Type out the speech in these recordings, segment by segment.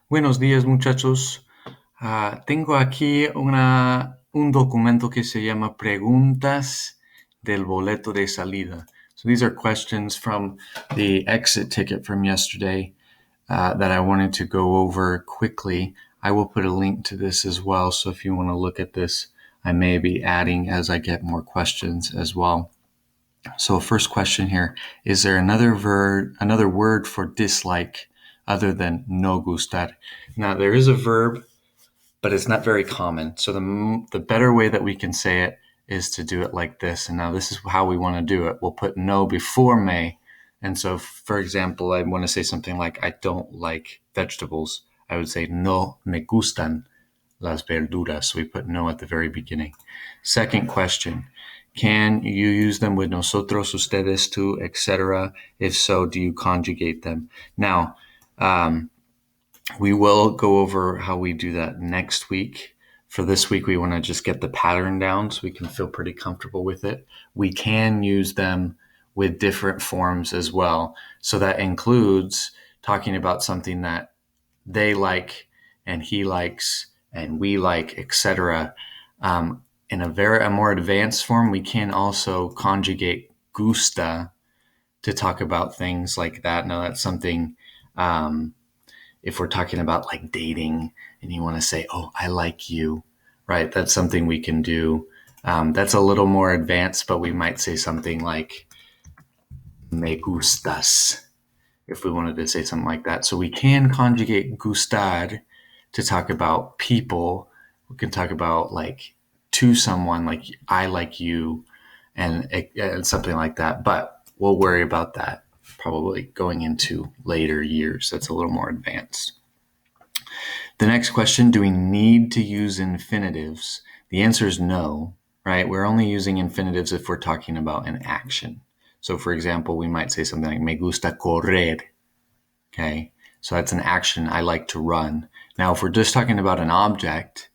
Buenos días, muchachos. Tengo aquí un documento que se llama Preguntas del boleto de salida. So these are questions from the exit ticket from yesterday that I wanted to go over quickly. I will put a link to this as well. So if you want to look at this, I may be adding as I get more questions as well. So first question here, is there another word for dislike other than no gustar? Now there is a verb, but it's not very common. So the better way that we can say it is to do it like this. And now this is how we want to do it. We'll put no before me. And so for example, I want to say something like, I don't like vegetables. I would say no me gustan las verduras. So we put no at the very beginning. Second question, can you use them with nosotros, ustedes, tú, etc.? If so, do you conjugate them? Now, we will go over how we do that next week. For this week, we want to just get the pattern down so we can feel pretty comfortable with it. We can use them with different forms as well. So that includes talking about something that they like and he likes and we like, etc. In a more advanced form, we can also conjugate gusta to talk about things like that. Now, that's something if we're talking about like dating and you want to say, oh, I like you, right? That's something we can do. That's a little more advanced, but we might say something like me gustas if we wanted to say something like that. So we can conjugate gustar to talk about people. We can talk about like to someone, like I like you and something like that. But we'll worry about that probably going into later years. That's a little more advanced. The next question, do we need to use infinitives? The answer is no, right? We're only using infinitives if we're talking about an action. So for example, we might say something like, me gusta correr. Okay, so that's an action. I like to run. Now, if we're just talking about an object,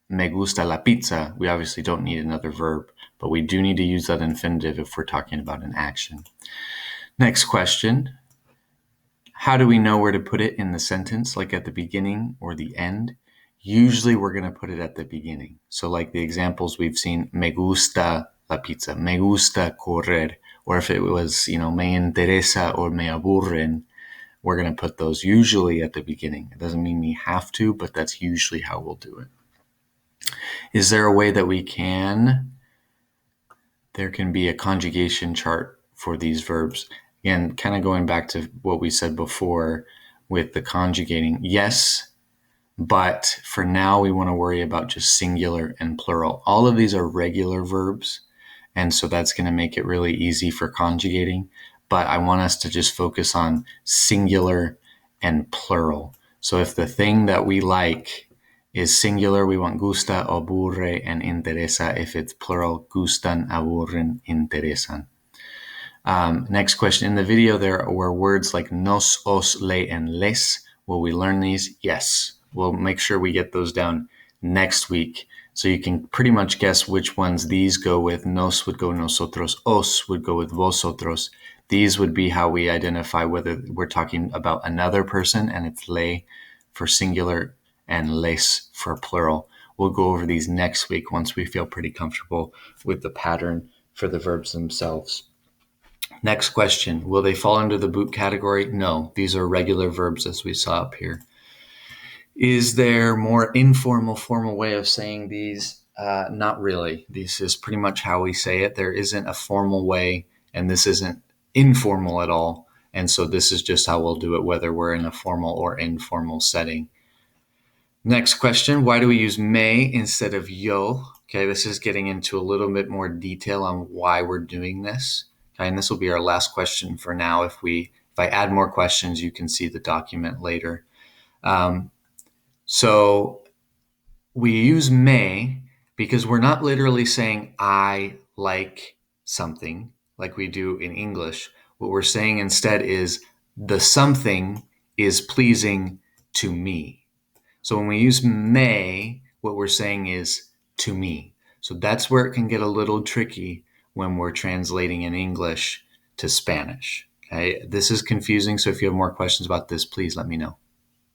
me gusta la pizza, we obviously don't need another verb, but we do need to use that infinitive if we're talking about an action. Next question. How do we know where to put it in the sentence, like at the beginning or the end? Usually we're going to put it at the beginning. So like the examples we've seen, me gusta la pizza, me gusta correr, or if it was, me interesa or me aburren, we're going to put those usually at the beginning. It doesn't mean we have to, but that's usually how we'll do it. Is there a way that there can be a conjugation chart for these verbs? Again, kind of going back to what we said before with the conjugating. Yes, but for now we want to worry about just singular and plural. All of these are regular verbs, and so that's going to make it really easy for conjugating. But I want us to just focus on singular and plural. So if the thing that we like is singular, we want gusta, aburre, and interesa. If it's plural, gustan, aburren, interesan. Next question. In the video, there were words like nos, os, le, and les. Will we learn these? Yes. We'll make sure we get those down next week. So you can pretty much guess which ones these go with. Nos would go nosotros. Os would go with vosotros. These would be how we identify whether we're talking about another person, and it's le for singular and les for plural. We'll go over these next week once we feel pretty comfortable with the pattern for the verbs themselves. Next question, will they fall under the boot category? No, these are regular verbs as we saw up here. Is there more informal, formal way of saying these? Not really. This is pretty much how we say it. There isn't a formal way, and this isn't informal at all. And so this is just how we'll do it, whether we're in a formal or informal setting. Next question, why do we use me instead of yo? Okay, this is getting into a little bit more detail on why we're doing this. Okay, and this will be our last question for now. If I add more questions, you can see the document later. So we use me because we're not literally saying I like something like we do in English. What we're saying instead is the something is pleasing to me. So when we use me, what we're saying is to me. So that's where it can get a little tricky when we're translating in English to Spanish. Okay, this is confusing. So if you have more questions about this, please let me know.